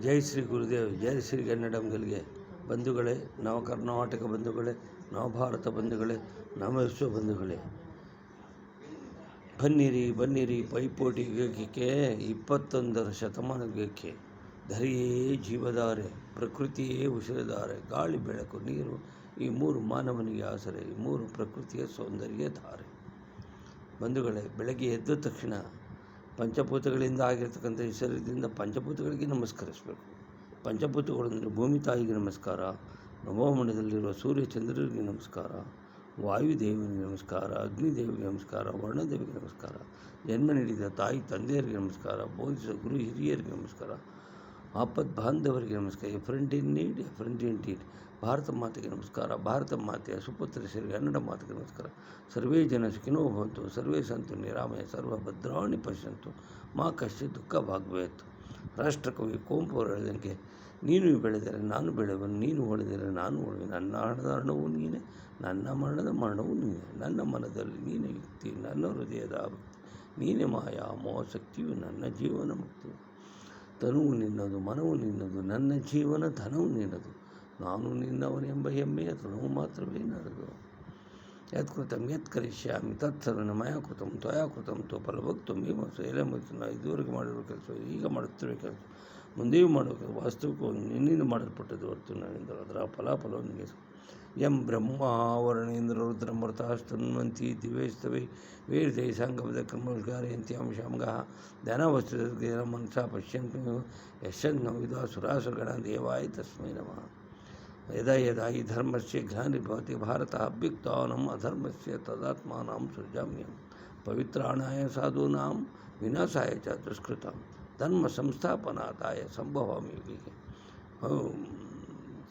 ಜೈ ಶ್ರೀ ಗುರುದೇವ್, ಜೈ ಶ್ರೀ ಕನ್ನಡಂಗಳಿಗೆ ಬಂಧುಗಳೇ, ನವ ಕರ್ನಾಟಕ ಬಂಧುಗಳೇ, ನವಭಾರತ ಬಂಧುಗಳೇ, ನವ ವಿಶ್ವ ಬಂಧುಗಳೇ, ಬನ್ನಿರಿ ಪೈಪೋಟಿಗೆ 21ರ ಶತಮಾನಕ್ಕೆ. ಧರೆಯೇ ಜೀವಧಾರೆ, ಪ್ರಕೃತಿಯೇ ಉಸಿರುಧಾರೆ, ಗಾಳಿ ಬೆಳಕು ನೀರು ಈ ಮೂರು ಮಾನವನಿಗೆ ಆಸರೆ, ಈ ಮೂರು ಪ್ರಕೃತಿಯ ಸೌಂದರ್ಯ ಧಾರೆ. ಬಂಧುಗಳೇ, ಬೆಳಗ್ಗೆ ಎದ್ದ ತಕ್ಷಣ ಪಂಚಭೂತಗಳಿಂದ ಆಗಿರ್ತಕ್ಕಂಥ ಈ ಶರೀರದಿಂದ ಪಂಚಭೂತಗಳಿಗೆ ನಮಸ್ಕರಿಸಬೇಕು. ಪಂಚಭೂತಗಳು ಅಂದರೆ ಭೂಮಿ ತಾಯಿಗೆ ನಮಸ್ಕಾರ, ನವಮಂಡಲದಲ್ಲಿರುವ ಸೂರ್ಯ ಚಂದ್ರರಿಗೆ ನಮಸ್ಕಾರ, ವಾಯುದೇವನಿಗೆ ನಮಸ್ಕಾರ, ಅಗ್ನಿದೇವಿಗೆ ನಮಸ್ಕಾರ, ವರ್ಣದೇವಿಗೆ ನಮಸ್ಕಾರ, ಜನ್ಮ ನೀಡಿದ ತಾಯಿ ತಂದೆಯರಿಗೆ ನಮಸ್ಕಾರ, ಬೋಧಿಸಿದ ಗುರು ಹಿರಿಯರಿಗೆ ನಮಸ್ಕಾರ, ಆಪತ್ ಬಾಂಧವರಿಗೆ ನಮಸ್ಕಾರ, A friend in need, A friend in deed. Bharat ಮಾತೆಗೆ ನಮಸ್ಕಾರ, ಭಾರತ ಮಾತೆಯ ಸುಪುತ್ರರಿಗೆ ಕನ್ನಡ ಮಾತೆಗೆ ನಮಸ್ಕಾರ. ಸರ್ವೇ ಜನ ಸುಖಿನೋ ಭವಂತು, ಸರ್ವೇ ಸಂತು ನಿರಾಮಯ, ಸರ್ವ ಭದ್ರಾಣಿ ಪಶ್ಯಂತು, ಮಾ ಕಶ್ಚಿತ್ ದುಃಖ ಭಾಗ್ಭವೇತ್. ರಾಷ್ಟ್ರಕವಿ ಕುವೆಂಪು ಅವರು ಹೇಳಿದಂಗೆ, ನೀನು ಬೆಳೆದರೆ ನಾನು ಬೆಳೆವನು, ನೀನು ಉಳಿದರೆ ನಾನು ಉಳಿವೆ, ನನ್ನ ಹಣದ ಹಣವು ನೀನೆ, ನನ್ನ ಮರಣದ ಮರಣವು ನೀನೆ, ನನ್ನ ಮನದಲ್ಲಿ ನೀನೆ ಯುಕ್ತಿ, ನನ್ನ ಹೃದಯದ ಭಕ್ತಿ, ನೀನೆ ಮಾಯಾ ಮೋಹಶಕ್ತಿಯು, ನನ್ನ ಜೀವನ ಮುಕ್ತಿ. ತನುವು ನಿನ್ನದು, ಮನವು ನಿನ್ನದು, ನನ್ನ ಜೀವನ ಧನವು ನಿನ್ನದು, ನಾನು ನಿನ್ನವನೆಂಬ ಹೆಮ್ಮೆಯ ತೃಣವು ಮಾತ್ರವೇ ನನ್ನದು. ಯತ್ಕೃತಂ ಯತ್ ಕರಿಷ್ಯಾಮಿ ತತ್ಸರ್ವಂ ಮಯಾ ಕೃತಂ ತ್ವಯಾ ಕೃತಂ ತೋ ಫಲಭಕ್ತಂ ಮೀಮಾಂಸು. ಎಲ್ಲ ಮುಗಿತು, ಇದುವರೆಗೆ ಮಾಡಿರುವ ಕೆಲಸ, ಈಗ ಮಾಡುತ್ತಿರುವ ಕೆಲಸ, ಮುಂದೆಯೂ ಮಾಡುವ ವಾಸ್ತವಿಕವಾಗಿ ನಿನ್ನಿಂದ ಮಾಡಲ್ಪಟ್ಟದ್ದು ಹೊರತು ನನ್ನಿಂದ. ಅದರ ಫಲಾಫಲವನ್ನು ನಿಮಗೆ ಯಂ ಬ್ರಹ್ಮ ವರುಣೇಂದ್ರ ರುದ್ರಮೃತಾಸ್ತನ್ವಂತಿ ದಿವೇಸ್ತವೇ ವೇದೈ ಸಾಂಗಮದ ಕರ್ಮಗಾರಯಂತಿ ಅಂಶಾಂಗಃ ಧನವಸ್ತುನ ಮನಸಾ ಪಶ್ಯಂತು ಯಶಂತ ವಿಧಾ ಸುರಾಸುರಗಣ ದೇವಾಯ ತಸ್ಮೈ ನಮಃ. ಯದಾ ಯದಾ ಹಿ ಧರ್ಮಸ್ಯ ಗ್ಲಾನಿರ್ಭವತಿ ಭಾರತಃ ಅಭ್ಯುತ್ಥಾನಂ ಅಧರ್ಮಸ್ಯ ತದಾತ್ಮಾನಂ ಸೃಜಾಮ್ಯಹಂ ಪವಿತ್ರಾಣಾಯ ಸಾಧೂನಾಂ ವಿನಾಶಾಯ ಚ ದುಷ್ಕೃತಾಂ ಧರ್ಮ ಸಂಸ್ಥಾಪನಾರ್ಥಾಯ ಸಂಭವಾಮಿ ಯುಗೆ.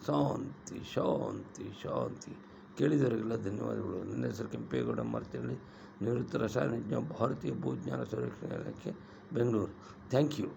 ಶಾಂತಿ ಶಾಂತಿ ಶಾಂತಿ. ಕೇಳಿದವರಿಗೆಲ್ಲ ಧನ್ಯವಾದಗಳು. ನನ್ನ ಹೆಸರು ಕೆಂಪೇಗೌಡ ಅಂತೇಳಿ, ನಿವೃತ್ತ ರಸಾಯನಜ್ಞ, ಭಾರತೀಯ ಭೂಜ್ಞಾನ ಸಂರಕ್ಷಣಾ ಇಲಾಖೆ, ಬೆಂಗಳೂರು. Thank you.